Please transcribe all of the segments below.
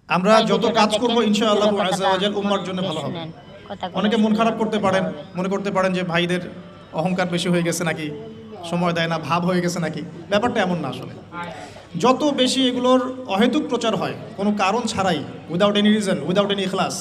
আমরা যত কাজ করব ইনশাআল্লাহ আযজা ওয়া জাল উম্মার জন্য ভালো হবে। অনেকে মন খারাপ করতে পারেন, মনে করতে পারেন যে ভাইদের অহংকার বেশি হয়ে গেছে নাকি, সময় দেয় না, ভাব হয়ে গেছে নাকি। ব্যাপারটা এমন না আসলে। যত বেশি এগুলোর অহেতুক প্রচার হয় কোনো কারণ ছাড়াই, without any reason, without any ইখলাস,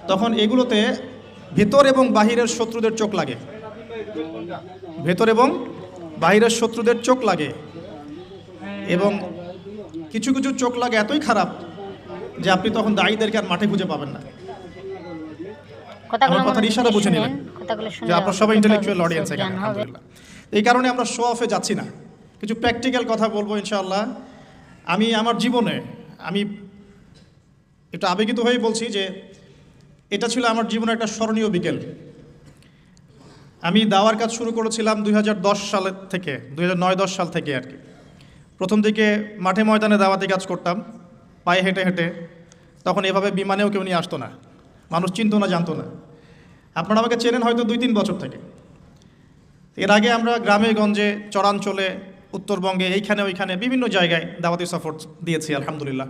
তখন এগুলোতে ভেতর এবং বাহিরের শত্রুদের চোখ লাগে। ভেতর এবং বাহিরের শত্রুদের চোখ লাগে, এবং কিছু কিছু চোখ লাগে এতই খারাপ যে আপনি তখন দায়ীদেরকে আর মাঠে খুঁজে পাবেন না। আমার কথার ইশারা বুঝে নেবেন যে আপনারা সবাই ইন্টেলেকচুয়াল অডিয়েন্স এখানে, আলহামদুলিল্লাহ। এই কারণে আমরা শো অফে যাচ্ছি না, কিছু প্র্যাকটিক্যাল কথা বলবো ইনশাআল্লাহ। আমি আমার জীবনে একটু আবেগিত হয়ে বলছি যে এটা ছিল আমার জীবনের একটা স্মরণীয় বিকেল। আমি দাওয়ার কাজ শুরু করেছিলাম 2010 সালের থেকে, 2009-10 সাল থেকে আর কি। প্রথম দিকে মাঠে ময়দানে দাওয়াতি কাজ করতাম, পায়ে হেঁটে হেঁটে। তখন এভাবে বিমানেও কেউ নিয়ে আসতো না, মানুষ চিনতো না, জানতো না। আপনারা আমাকে চেনেন হয়তো 2-3 বছর থেকে। এর আগে আমরা গ্রামে গঞ্জে, চরাঞ্চলে, উত্তরবঙ্গে, এইখানে ওইখানে বিভিন্ন জায়গায় দাওয়াতি সফর দিয়েছি আলহামদুলিল্লাহ।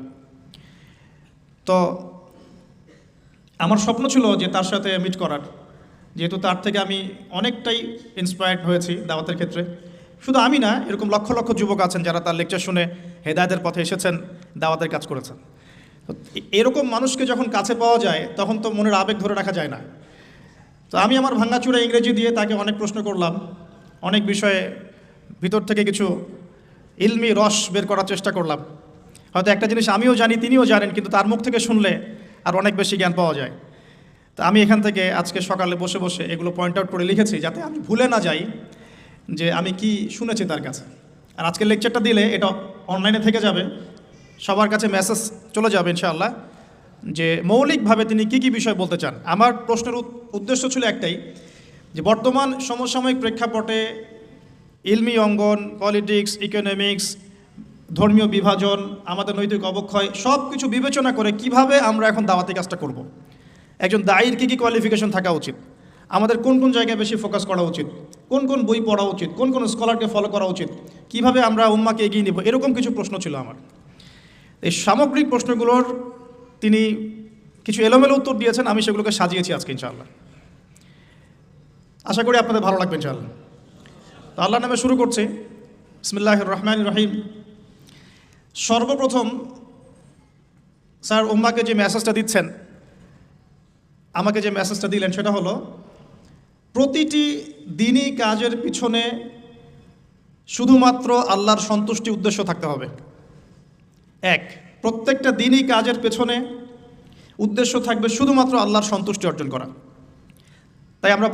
তো আমার স্বপ্ন ছিল যে তার সাথে মিট করার, যেহেতু তার থেকে আমি অনেকটাই ইন্সপায়ার্ড হয়েছি দাওয়াতের ক্ষেত্রে। শুধু আমি না, এরকম লক্ষ লক্ষ যুবক আছেন যারা তার লেকচার শুনে হেদায়েতের পথে এসেছেন, দাওয়াতের কাজ করেছেন। তো এরকম মানুষকে যখন কাছে পাওয়া যায় তখন তো মনের আবেগ ধরে রাখা যায় না। তো আমি আমার ভাঙাচুরা ইংরেজি দিয়ে তাকে অনেক প্রশ্ন করলাম, অনেক বিষয়ে ভিতর থেকে কিছু ইলমি রস বের করার চেষ্টা করলাম। হয়তো একটা জিনিস আমিও জানি, তিনিও জানেন, কিন্তু তার মুখ থেকে শুনলে আর অনেক বেশি জ্ঞান পাওয়া যায়। তো আমি এখান থেকে আজকে সকালে বসে বসে এগুলো পয়েন্ট আউট করে লিখেছি, যাতে আমি ভুলে না যাই যে আমি কি শুনেছি তার কাছে। আর আজকে লেকচারটা দিলে এটা অনলাইনে থেকে যাবে, সবার কাছে মেসেজ চলে যাবে ইনশাআল্লাহ, যে মৌলিকভাবে তিনি কি কি বিষয় বলতে চান। আমার প্রশ্নের উদ্দেশ্য ছিল একটাই, যে বর্তমান সমসাময়িক প্রেক্ষাপটে ইলমি অঙ্গন, পলিটিক্স, ইকোনমিক্স, ধর্মীয় বিভাজন, আমাদের নৈতিক অবক্ষয়, সব কিছু বিবেচনা করে কিভাবে আমরা এখন দাওয়াতি কাজটা করব। একজন দায়ীর কী কী কোয়ালিফিকেশন থাকা উচিত, আমাদের কোন কোন জায়গায় বেশি ফোকাস করা উচিত, কোন কোন বই পড়া উচিত, কোন কোন স্কলারকে ফলো করা উচিত, কিভাবে আমরা উম্মাকে এগিয়ে নিব, এরকম কিছু প্রশ্ন ছিল আমার। এই সামগ্রিক প্রশ্নগুলোর তিনি কিছু এলোমেলো উত্তর দিয়েছেন, আমি সেগুলোকে সাজিয়েছি আজকে ইনশাআল্লাহ। আশা করি আপনাদের ভালো লাগবে ইনশাআল্লাহ। তো আল্লাহর নামে শুরু করছি, বিসমিল্লাহির রহমানির রহিম। সর্বপ্রথম স্যার উম্মাকে যে মেসেজটা দিচ্ছেন, আমাকে যে মেসেজটা দিলেন, সেটা হলো প্রতিটি দিনই কাজের পিছনে শুধুমাত্র আল্লাহর সন্তুষ্টি উদ্দেশ্য থাকতে হবে। প্রত্যেকটা দিনই কাজের পেছনে উদ্দেশ্য থাকবে শুধুমাত্র আল্লাহর সন্তুষ্টি অর্জন করা। তাই আমরা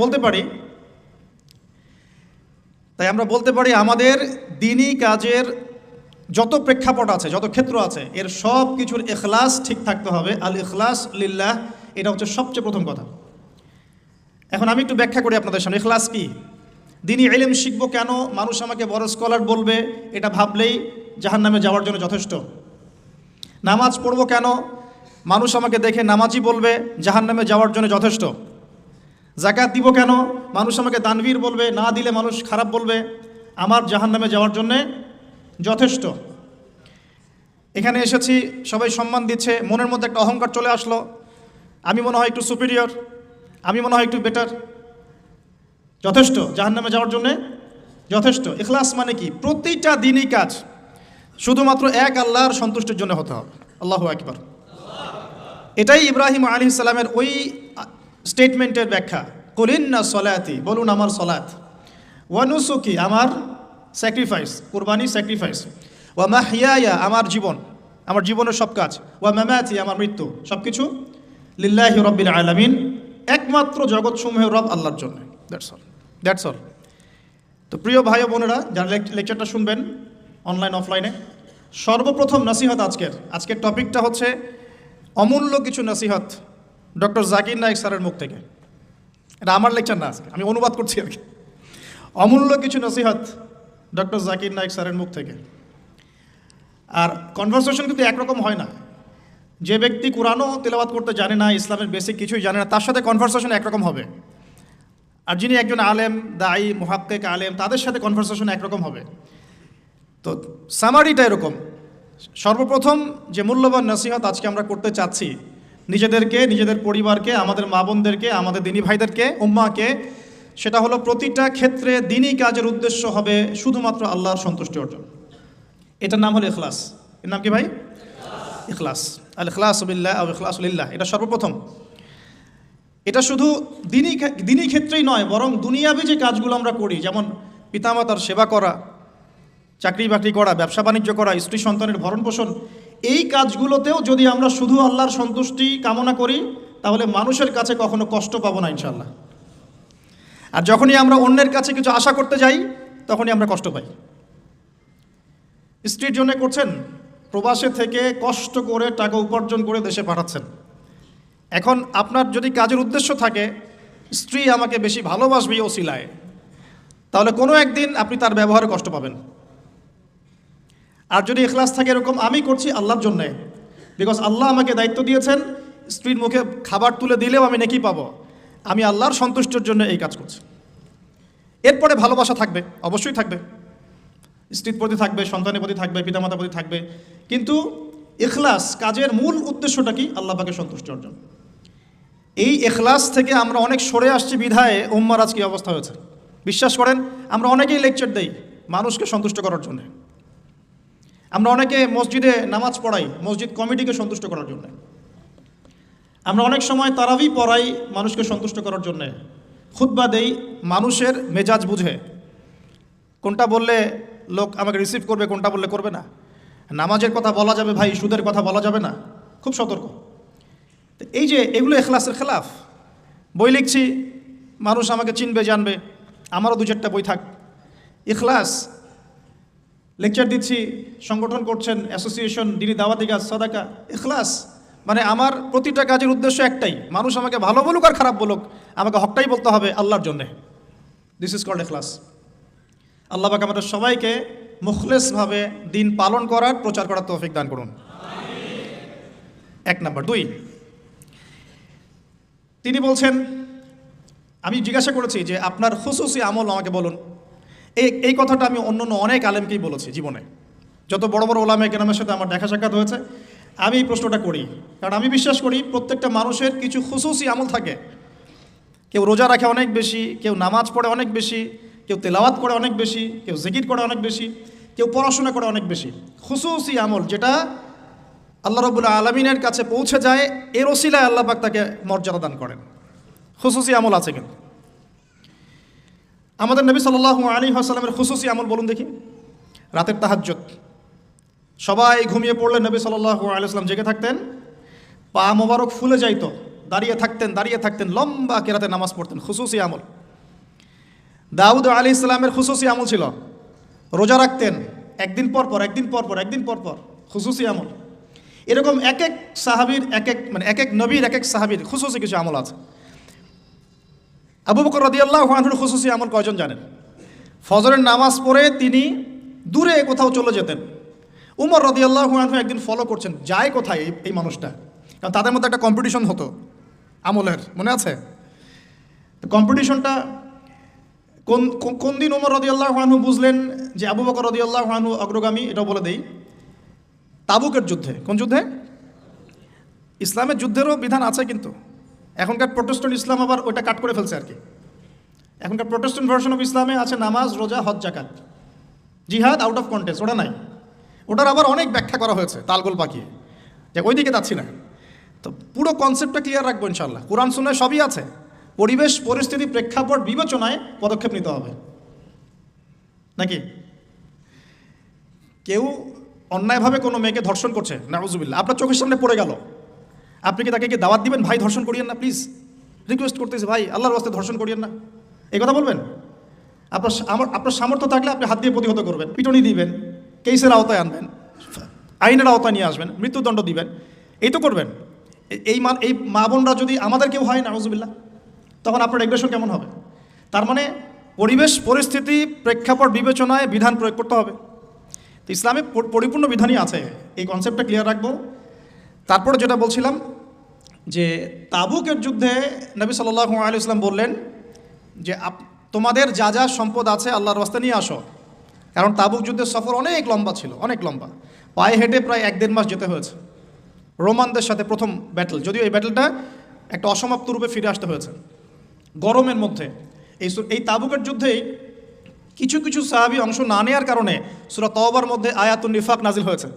বলতে পারি আমাদের দিনই কাজের যত প্রেক্ষাপট আছে, যত ক্ষেত্র আছে, এর সব কিছুর ইখলাস ঠিক থাকতে হবে। আল ইখলাস লিল্লাহ, এটা হচ্ছে সবচেয়ে প্রথম কথা। এখন আমি একটু ব্যাখ্যা করি আপনাদের সামনে, ইখলাস কি। দিনই ইলম শিখবো কেন, মানুষ আমাকে বড় স্কলার বলবে, এটা ভাবলেই জাহান্নামে যাওয়ার জন্য যথেষ্ট। নামাজ পড়বো কেন, মানুষ আমাকে দেখে নামাজি বলবে, জাহান্নামে যাওয়ার জন্য যথেষ্ট। যাকাত দিব কেন, মানুষ আমাকে দানবীর বলবে, না দিলে মানুষ খারাপ বলবে, আমার জাহান্নামে যাওয়ার জন্যে যথেষ্ট। এখানে এসেছি, সবাই সম্মান দিচ্ছে, মনের মধ্যে একটা অহংকার চলে আসলো, আমি মনে হয় একটু সুপিরিয়র, আমি মনে হয় একটু বেটার, যথেষ্ট, জাহান্নামে যাওয়ার জন্যে যথেষ্ট। ইখলাস মানে কি, প্রতিটা দিনই কাজ শুধুমাত্র এক আল্লাহর সন্তুষ্টির জন্য হতে হবে। আল্লাহু আকবার। এটাই ইব্রাহিম আলাইহিস সালামের ওই স্টেটমেন্টের ব্যাখ্যা, কুল ইন্না সলাতি, বলুন আমার সলাত, ওয়া নুসুকি, আমার স্যাক্রিফাইস, কুরবানি স্যাক্রিফাইস, ওয়া মাহইয়ায়া, আমার জীবন, আমার জীবনের সব কাজ, ওয়া মামাতি, আমার মৃত্যু, সব কিছু লিল্লাহি রাব্বিল আলামিন, একমাত্র জগৎসমূহের রব আল্লাহর জন্য। That's all. তো প্রিয় ভাই বোনেরা, যারা লেকচারটা শুনবেন অনলাইন অফলাইনে, সর্বপ্রথম নসিহত আজকের টপিকটা হচ্ছে অমূল্য কিছু নসিহত ডক্টর জাকির নায়েক স্যারের মুখ থেকে। এটা আমার লেকচার না, আজকে আমি অনুবাদ করছি আর কি। অমূল্য কিছু নসিহত ডক্টর জাকির নায়েক স্যারের মুখ থেকে। আর কনভারসেশন কিন্তু একরকম হয় না। যে ব্যক্তি কোরআনও তেলাওয়াত করতে জানে না, ইসলামের বেসিক কিছুই জানে না, তার সাথে কনভারসেশন একরকম হবে। আর যিনি একজন আলেম, দায়ী, মুহাক্কিক আলেম, তাদের সাথে কনভারসেশন একরকম হবে। তো সামারিটা এরকম, সর্বপ্রথম যে মূল্যবান নসিহত আজকে আমরা করতে চাচ্ছি নিজেদেরকে, নিজেদের পরিবারকে, আমাদের মা বোনদেরকে, আমাদের দিনী ভাইদেরকে, উম্মাকে, সেটা হলো প্রতিটা ক্ষেত্রে দিনী কাজের উদ্দেশ্য হবে শুধুমাত্র আল্লাহর সন্তুষ্টি অর্জন। এটার নাম হলো ইখলাস। এর নাম কি ভাই? ইখলাস। আল ইখলাসু বিল্লাহ আও ইখলাসু লিল্লাহ, এটা সর্বপ্রথম। এটা শুধু দিনী ক্ষেত্রেই নয়, বরং দুনিয়াবি যে কাজগুলো আমরা করি, যেমন পিতামাতার সেবা করা, চাকরি বাকরি করা, ব্যবসা বাণিজ্য করা, স্ত্রী সন্তানের ভরণ পোষণ, এই কাজগুলোতেও যদি আমরা শুধু আল্লাহর সন্তুষ্টি কামনা করি তাহলে মানুষের কাছে কখনো কষ্ট পাবো না ইনশাআল্লাহ। আর যখনই আমরা অন্যের কাছে কিছু আশা করতে যাই তখনই আমরা কষ্ট পাই। স্ত্রীর জন্য করছেন, প্রবাসে থেকে কষ্ট করে টাকা উপার্জন করে দেশে পাঠাচ্ছেন। এখন আপনার যদি কাজের উদ্দেশ্য থাকে স্ত্রী আমাকে বেশি ভালোবাসবে এই ওসিলায়, তাহলে কোনো একদিন আপনি তার ব্যবহারে কষ্ট পাবেন। আর যদি ইখলাস থাকে এরকম, আমি করছি আল্লাহর জন্যে, বিকজ আল্লাহ আমাকে দায়িত্ব দিয়েছেন স্ত্রীর মুখে খাবার তুলে দিলেও আমি নেকি পাবো, আমি আল্লাহর সন্তুষ্টির জন্য এই কাজ করছি। এরপরে ভালোবাসা থাকবে, অবশ্যই থাকবে, স্ত্রীর প্রতি থাকবে, সন্তানের প্রতি থাকবে, পিতামাতার প্রতি থাকবে, কিন্তু ইখলাস কাজের মূল উদ্দেশ্যটা কি? আল্লাহ পাকের সন্তুষ্টি অর্জন। এই ইখলাস থেকে আমরা অনেক সরে আসছি বিধায় উম্মার আজকে অবস্থা হয়েছে। বিশ্বাস করেন, আমরা অনেকেই লেকচার দেই মানুষকে সন্তুষ্ট করার জন্য, আমরা অনেকে মসজিদে নামাজ পড়াই মসজিদ কমিটিকে সন্তুষ্ট করার জন্য, আমরা অনেক সময় তারাবি পড়াই মানুষকে সন্তুষ্ট করার জন্য, খুতবা দেই মানুষের মেজাজ বুঝে, কোনটা বললে লোক আমাকে রিসিভ করবে, কোনটা বললে করবে না। নামাজের কথা বলা যাবে ভাই, সুদের কথা বলা যাবে না, খুব সতর্ক। এই যে এগুলো ইখলাসের খেলাফ। বই লিখছি মানুষ আমাকে চিনবে জানবে, আমারও দু চারটা বই থাক, ইখলাস। লেকচার দিচ্ছি, সংগঠন করছেন, অ্যাসোসিয়েশন, দিনী দাওয়াতি কাজ, সাদাকা, ইখলাস। মানে আমার প্রতিটা কাজের উদ্দেশ্য একটাই, মানুষ আমাকে ভালো বলুক আর খারাপ বলুক, আমাকে হকটাই বলতে হবে আল্লাহর জন্যে। দিস ইজ কল্ড ইখলাস। আল্লাহ পাক আমাদের সবাইকে মুখলেসভাবে দিন পালন করার, প্রচার করার তৌফিক দান করুন। এক নাম্বার। দুই, তিনি বলছেন, আমি জিজ্ঞাসা করেছি যে আপনার খুসুসি আমল আমাকে বলুন। এই কথাটা আমি অন্য অনেক আলেমকেই বলেছি জীবনে, যত বড় বড় ওলামায়ে কেরামের সাথে আমার দেখা সাক্ষাৎ হয়েছে, আমি এই প্রশ্নটা করি। কারণ আমি বিশ্বাস করি প্রত্যেকটা মানুষের কিছু খুসুসি আমল থাকে। কেউ রোজা রাখে অনেক বেশি, কেউ নামাজ পড়ে অনেক বেশি, কেউ তেলাওয়াত করে অনেক বেশি, কেউ জিকির করে অনেক বেশি, কেউ পড়াশোনা করে অনেক বেশি। খুসুসি আমল যেটা আল্লাহ রাব্বুল আলামিনের কাছে পৌঁছে যায়, এর ওসিলায় আল্লাহ পাক তাকে মর্যাদা দান করেন। খুসুসি আমল আছে কিন্তু। আমাদের নবী সাল্লাল্লাহু আলাইহি ওয়াসাল্লামের খুসুসি আমল বলুন দেখি। রাতের তাহাজ্জুদ, সবাই ঘুমিয়ে পড়লে নবী সাল্লাল্লাহু আলাইহি ওয়াসাল্লাম জেগে থাকতেন, পা মোবারক ফুলে যাইতো, দাঁড়িয়ে থাকতেন, লম্বা কেরাতে নামাজ পড়তেন। খুসুসি আমল। দাউদ আলাইহিস সালামের খুসুসি আমল ছিল রোজা রাখতেন একদিন পর পর, খুসুসি আমল। এরকম এক এক সাহাবীর এক এক নবীর এক এক সাহাবীর খুসুসি কিছু আমল আছে। আবু বকর রাদিয়াল্লাহু আনহুর খুসুসি আমল কয়জন জানেন? ফজরের নামাজ পড়ে তিনি দূরে কোথাও চলে যেতেন। উমর রাদিয়াল্লাহু আনহু একদিন ফলো করছেন, যায় কোথায় এই মানুষটা, কারণ তাদের মধ্যে একটা কম্পিটিশন হতো আমলের, মনে আছে? কম্পিটিশনটা কোন দিন উমর রাদিয়াল্লাহু আনহু বুঝলেন যে আবু বকর রাদিয়াল্লাহু আনহু অগ্রগামী? এটাও বলে দেই, তাবুকের যুদ্ধে। কোন যুদ্ধে? ইসলামের যুদ্ধেরও বিধান আছে, কিন্তু এখনকার প্রোটেস্ট্যান্ট ইসলাম আবার ওটা কাট করে ফেলছে আর কি। এখনকার প্রোটেস্ট্যান্ট ভার্সন অফ ইসলামে আছে নামাজ, রোজা, হজ, জাকাত, জিহাদ আউট অফ কন্টেক্সট, ওটা নাই। ওটার আবার অনেক ব্যাখ্যা করা হয়েছে তালগোল পাকিয়ে, যে ওই দিকে যাচ্ছি না। তো পুরো কনসেপ্টটা ক্লিয়ার রাখবো ইনশাল্লাহ। কোরআন সুন্নাহয় সবই আছে, পরিবেশ পরিস্থিতি প্রেক্ষাপট বিবেচনায় পদক্ষেপ নিতে হবে নাকি? কেউ অন্যায়ভাবে কোনো মেয়েকে ধর্ষণ করছে, নাউজুবিল্লাহ, আপনার চোখের সামনে পড়ে গেল, আপনি কি তাকে কি দাওয়াত দিবেন? ভাই ধর্ষণ করিয়েন না প্লিজ, রিকোয়েস্ট করতেছি ভাই, আল্লাহর রাস্তায় ধর্ষণ করিয়েন না, এই কথা বলবেন? আপনার সামর্থ্য থাকলে আপনি হাত দিয়ে প্রতিহত করবেন, পিটনি দিবেন, কেসের আওতায় আনবেন, আইনের আওতায় নিয়ে আসবেন, মৃত্যুদণ্ড দিবেন, এই তো করবেন। এই মা বোনরা যদি আমাদের কেউ হয়, নাউজুবিল্লাহ, তখন আপনার এগ্রেশন কেমন হবে? তার মানে পরিবেশ পরিস্থিতি প্রেক্ষাপট বিবেচনায় বিধান প্রয়োগ করতে হবে। তো ইসলামে পরিপূর্ণ বিধানই আছে, এই কনসেপ্টটা ক্লিয়ার রাখবো। তারপরে যেটা বলছিলাম যে তাবুকের যুদ্ধে নবী সাল্লাল্লাহু আলাইহি ওয়াসাল্লাম বললেন যে তোমাদের যা যা সম্পদ আছে আল্লাহর রাস্তায় নিয়ে আসো, কারণ তাবুক যুদ্ধের সফর অনেক লম্বা ছিল, অনেক লম্বা। পায়ে হেঁটে প্রায় 1-1.5 মাস যেতে হয়েছে রোমানদের সাথে প্রথম ব্যাটল, যদিও এই ব্যাটলটা একটা অসমাপ্ত রূপে ফিরে আসতে হয়েছে গরমের মধ্যে। এই তাবুকের যুদ্ধেই কিছু কিছু সাহাবী অংশ না নেওয়ার কারণে সূরা তওবার মধ্যে আয়াতুন নিফাক নাজিল হয়েছে।